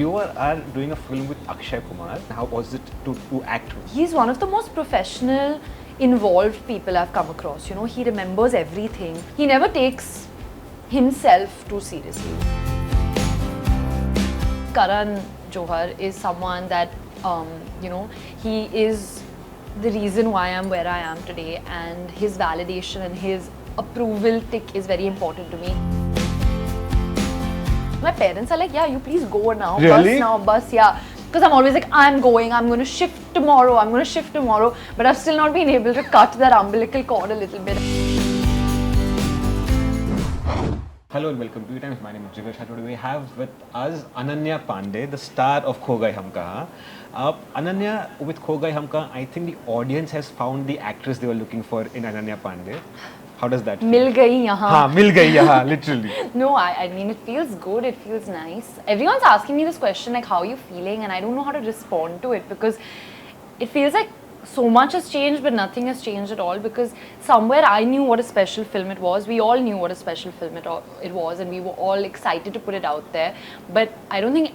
are doing a film with Akshay Kumar. How was it to act with? He's one of the most professional, involved people I've come across. You know, he remembers everything. He never takes himself too seriously. Karan Johar is someone that, you know, he is the reason why I'm where I am today, and his validation and his approval tick is very important to me. My parents are like, yeah, you please go now, really? bus, yeah. Because I'm always like, I'm going to shift tomorrow, but I've still not been able to cut that umbilical cord a little bit. Hello and welcome to ETimes. My name is Jigar. Today we have with us Ananya Panday, the star of Kho Gaye Hum Kahan. Ananya, with Kho Gaye Hum Kahan, I think the audience has found the actress they were looking for in Ananya Panday. How does that feel? Mil gayi yahan. Haan, mil gayi yahan, literally. No, I mean, it feels good, it feels nice. Everyone's asking me this question, like, how are you feeling? And I don't know how to respond to it because it feels like so much has changed, but nothing has changed at all, because somewhere I knew what a special film it was. We all knew what a special film it was, and we were all excited to put it out there. But I don't think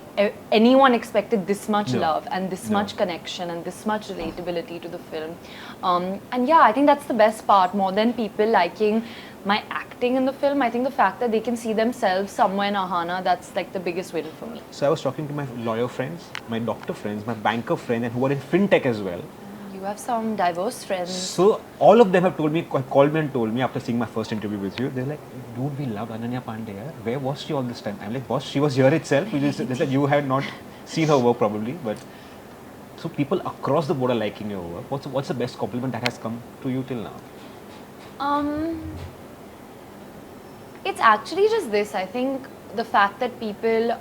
anyone expected this much love and this much connection and this much relatability to the film. And yeah, I think that's the best part. More than people liking my acting in the film, I think the fact that they can see themselves somewhere in Ahana, that's like the biggest win for me. So I was talking to my lawyer friends, my doctor friends, my banker friends, and who are in fintech as well. You have some diverse friends. So all of them have told me, called me and told me after seeing my first interview with you, they're like, dude, we loved Ananya Panday. Where was she all this time? I'm like, boss, she was here itself. They said you had not seen her work probably, but so people across the board are liking your work. What's the best compliment that has come to you till now? It's actually just this. I think the fact that people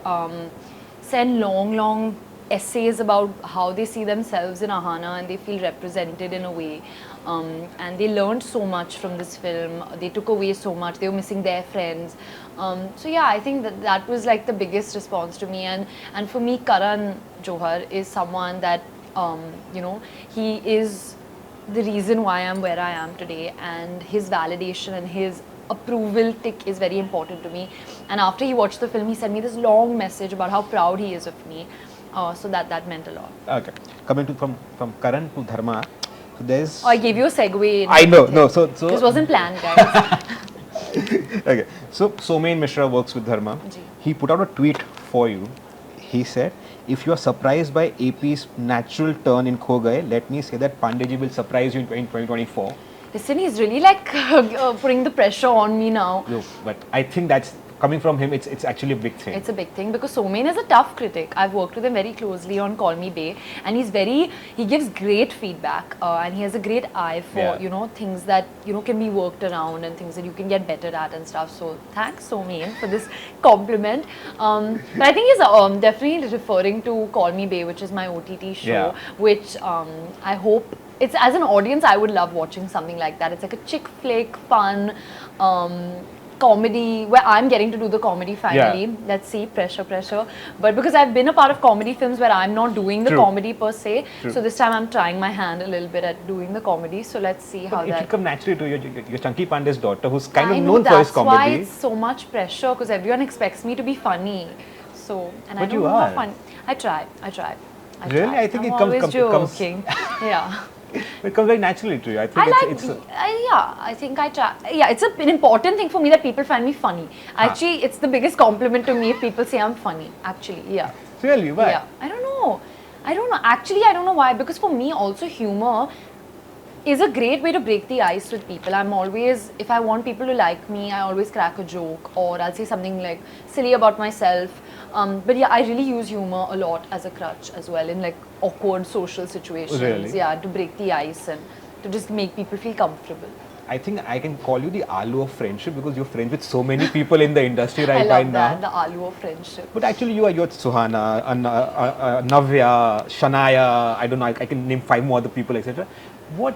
send long essays about how they see themselves in Ahana and they feel represented in a way, and they learned so much from this film. They took away so much. They were missing their friends. So yeah, I think that was like the biggest response to me. And for me, Karan Johar is someone that, you know, he is the reason why I'm where I am today, and his validation and his approval tick is very important to me. And after he watched the film, he sent me this long message about how proud he is of me. So that meant a lot. Okay, coming to from Karan to Dharma, so there's. Oh, I gave you a segue. I know, no. So this wasn't planned, guys. Okay, so Somain Mishra works with Dharma. He put out a tweet for you. He said, "If you are surprised by AP's natural turn in Kho Gaye, let me say that Pandeyji will surprise you in 2024. Listen, he's really like putting the pressure on me now. No, but I think that's coming from him. It's actually a big thing. It's a big thing because Somain is a tough critic. I've worked with him very closely on Call Me Bae, and he gives great feedback, and he has a great eye for you know, things that, you know, can be worked around and things that you can get better at and stuff. So thanks, Somain, for this compliment. But I think he's definitely referring to Call Me Bae, which is my OTT show, which I hope. It's, as an audience, I would love watching something like that. It's like a chick flick, fun, comedy, where I'm getting to do the comedy finally. Let's see, pressure. But because I've been a part of comedy films where I'm not doing the comedy per se, so this time I'm trying my hand a little bit at doing the comedy. So let's see how that. It will come naturally to your Chunky Panday's daughter, who's kind of known for his comedy. That's why it's so much pressure, because everyone expects me to be funny. So, and but I don't you know are. how funny. I try. Really? I think I'm it always joking. Yeah. It comes very naturally to you. I think I think I try. Yeah, it's an important thing for me that people find me funny. Actually, it's the biggest compliment to me if people say I'm funny. Actually, yeah. Really? Why? Yeah. I don't know. Actually, I don't know why. Because for me, also humor is a great way to break the ice with people. I'm always, if I want people to like me, I always crack a joke, or I'll say something like silly about myself. But yeah, I really use humor a lot as a crutch as well in like awkward social situations. Really? Yeah, to break the ice and to just make people feel comfortable. I think I can call you the Aloo of friendship because you're friends with so many people in the industry right now. I love now. that, the Aloo of friendship. But actually you're Suhana, Navya, Shanaya, I don't know, I can name 5 more other people, etc. What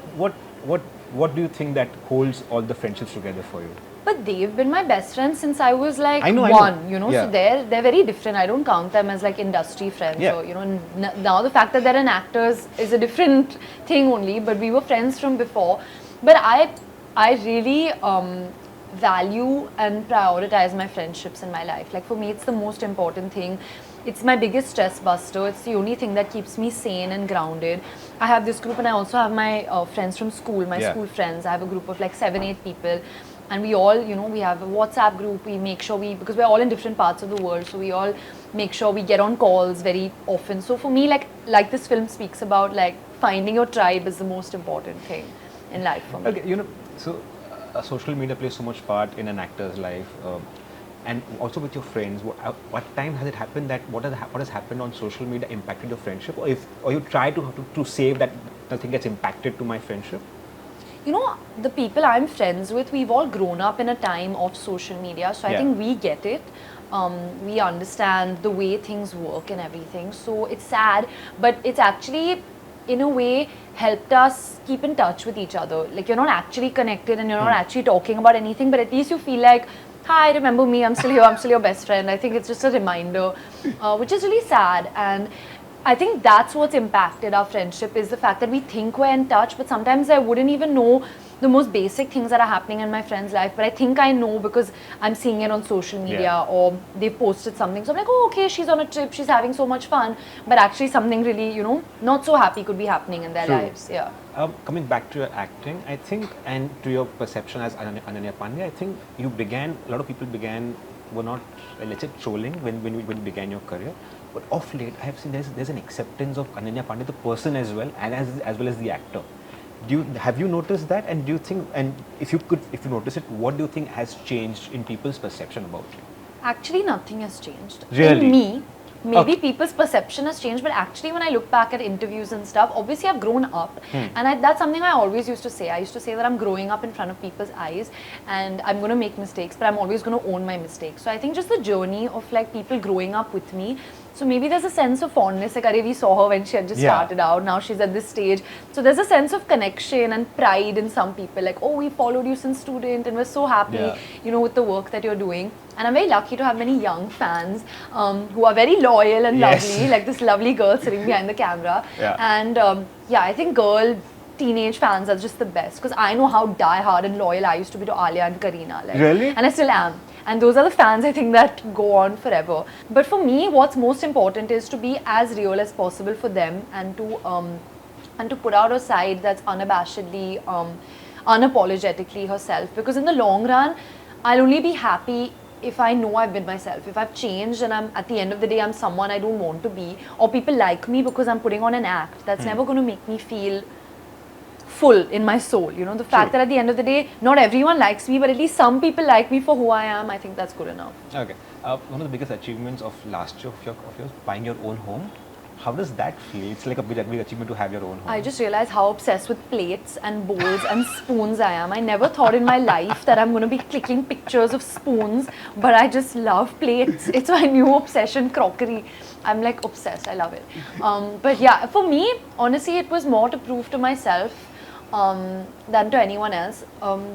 do you think that holds all the friendships together for you? But they've been my best friends since I was like I know. You know, so they're very different. I don't count them as like industry friends. So, you know, now the fact that they're an actors is a different thing only, but we were friends from before. But I really value and prioritize my friendships in my life. Like for me, it's the most important thing. It's my biggest stress buster. It's the only thing that keeps me sane and grounded. I have this group, and I also have my friends from school, my school friends. I have a group of like 7-8 people. And we all, we have a WhatsApp group. We make sure because we're all in different parts of the world, so we all make sure we get on calls very often. So for me, like this film speaks about, like finding your tribe is the most important thing in life for me. Okay, so social media plays so much part in an actor's life, and also with your friends. What time has it happened that what has happened on social media impacted your friendship, or you try to save that nothing gets impacted to my friendship? The people I'm friends with, we've all grown up in a time of social media, so I think we get it. We understand the way things work and everything. So it's sad, but it's actually, in a way, helped us keep in touch with each other. Like, you're not actually connected and you're not actually talking about anything, but at least you feel like, hi, remember me, I'm still here, I'm still your best friend. I think it's just a reminder, which is really sad. And I think that's what's impacted our friendship, is the fact that we think we're in touch, but sometimes I wouldn't even know the most basic things that are happening in my friend's life, but I think I know because I'm seeing it on social media or they posted something. So I'm like, oh, okay, she's on a trip, she's having so much fun, but actually something really, not so happy could be happening in their lives. Yeah. Coming back to your acting, I think, and to your perception as Ananya Panday, I think a lot of people were not, let's say, trolling when you began your career. But of late, I have seen there's an acceptance of Ananya Panday, the person as well, and as well as the actor. Have you noticed that? And do you think, and if you notice it, what do you think has changed in people's perception about you? Actually, nothing has changed. Really? In me, maybe people's perception has changed, but actually when I look back at interviews and stuff, obviously I've grown up, and that's something I always used to say. I used to say that I'm growing up in front of people's eyes, and I'm going to make mistakes, but I'm always going to own my mistakes. So I think just the journey of like people growing up with me. So maybe there's a sense of fondness, like we saw her when she had just started out, now she's at this stage. So there's a sense of connection and pride in some people, like, oh, we followed you since student and we're so happy, with the work that you're doing. And I'm very lucky to have many young fans who are very loyal and lovely, like this lovely girl sitting behind the camera. And I think teenage fans are just the best, because I know how die-hard and loyal I used to be to Alia and Kareena. Really? And I still am. And those are the fans, I think, that go on forever. But for me, what's most important is to be as real as possible for them, and to put out a side that's unabashedly, unapologetically herself. Because in the long run, I'll only be happy if I know I've been myself. If I've changed and at the end of the day, I'm someone I don't want to be, or people like me because I'm putting on an act, that's never going to make me feel full in my soul. The fact that at the end of the day, not everyone likes me, but at least some people like me for who I am, I think that's good enough. Okay. One of the biggest achievements of last year of yours, buying your own home. How does that feel? It's like a big achievement to have your own home. I just realized how obsessed with plates and bowls and spoons I am. I never thought in my life that I'm going to be clicking pictures of spoons, but I just love plates. It's my new obsession, crockery. I'm like obsessed, I love it. But yeah, for me, honestly, it was more to prove to myself than to anyone else.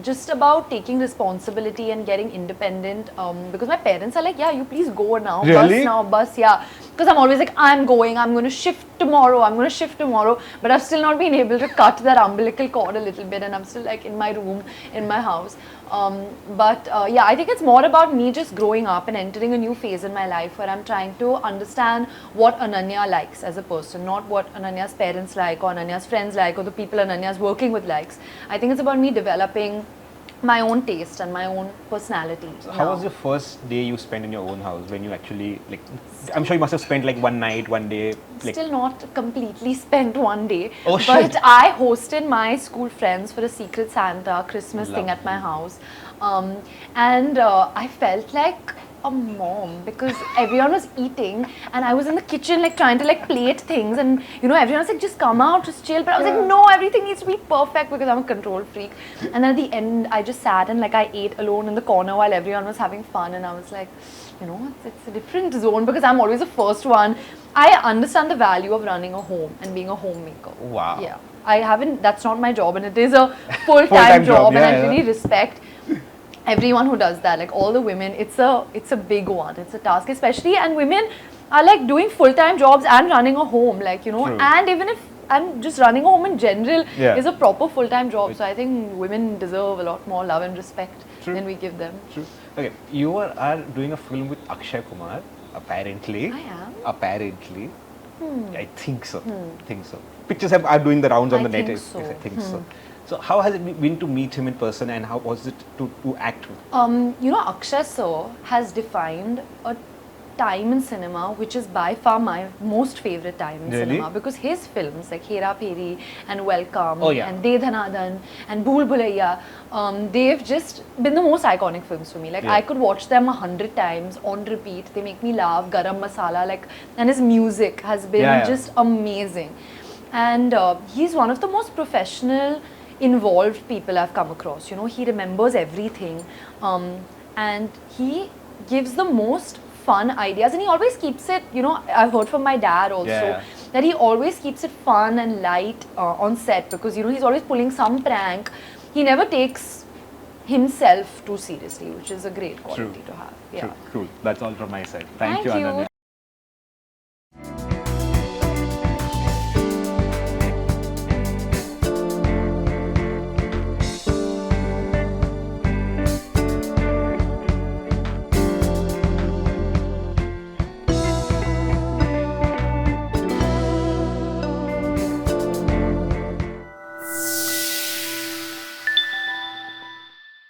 Just about taking responsibility and getting independent, because my parents are like, yeah, you please go now, really? bus, yeah. Because I'm always like, I'm going to shift tomorrow, but I've still not been able to cut that umbilical cord a little bit, and I'm still like in my room, in my house. I think it's more about me just growing up and entering a new phase in my life where I'm trying to understand what Ananya likes as a person, not what Ananya's parents like or Ananya's friends like or the people Ananya's working with likes. I think it's about me developing my own taste and my own personality. So how was your first day you spent in your own house when you actually, like, I'm sure you must have spent like one night, one day. Like, still not completely spent one day. Oh, but shit. I hosted my school friends for a Secret Santa Christmas thing at my house. I felt like a mom because everyone was eating and I was in the kitchen like trying to like plate things and everyone was like, just come out, just chill, but I was like, no, everything needs to be perfect because I'm a control freak. And then at the end I just sat and like I ate alone in the corner while everyone was having fun, and I was like, it's a different zone because I'm always the first one. I understand the value of running a home and being a homemaker. Wow. Yeah, that's not my job, and it is a full-time job, and I really respect everyone who does that, like all the women. It's a big one, it's a task, especially, and women are like doing full-time jobs and running a home, like True. And even if I'm just running a home in general Yeah. is a proper full-time job. So I think women deserve a lot more love and respect. True. than we give them. True. Okay, you are doing a film with Akshay Kumar, apparently. I am? Apparently. I think so. Think so. Pictures are doing the rounds on I the net. think so. Yes, I think so. So how has it been to meet him in person, and how was it to act with? You know, Akshay sir has defined a time in cinema which is by far my most favorite time in Really? cinema, because his films like Hera Pheri and Welcome Oh, yeah. and De Dhanadan and Bhool Bhulaiya, they've just been the most iconic films for me. Like Yeah. I could watch them 100 times on repeat. They make me laugh. Garam Masala, like, and his music has been Yeah, yeah. just amazing. And he's one of the most professional, involved people I've come across. You know, he remembers everything, and he gives the most fun ideas, and he always keeps it, you know, I've heard from my dad also, Yeah. that he always keeps it fun and light on set, because, you know, he's always pulling some prank. He never takes himself too seriously, which is a great quality to have. Yeah. True. Cool. That's all from my side. Thank you, Thank you. Ananya.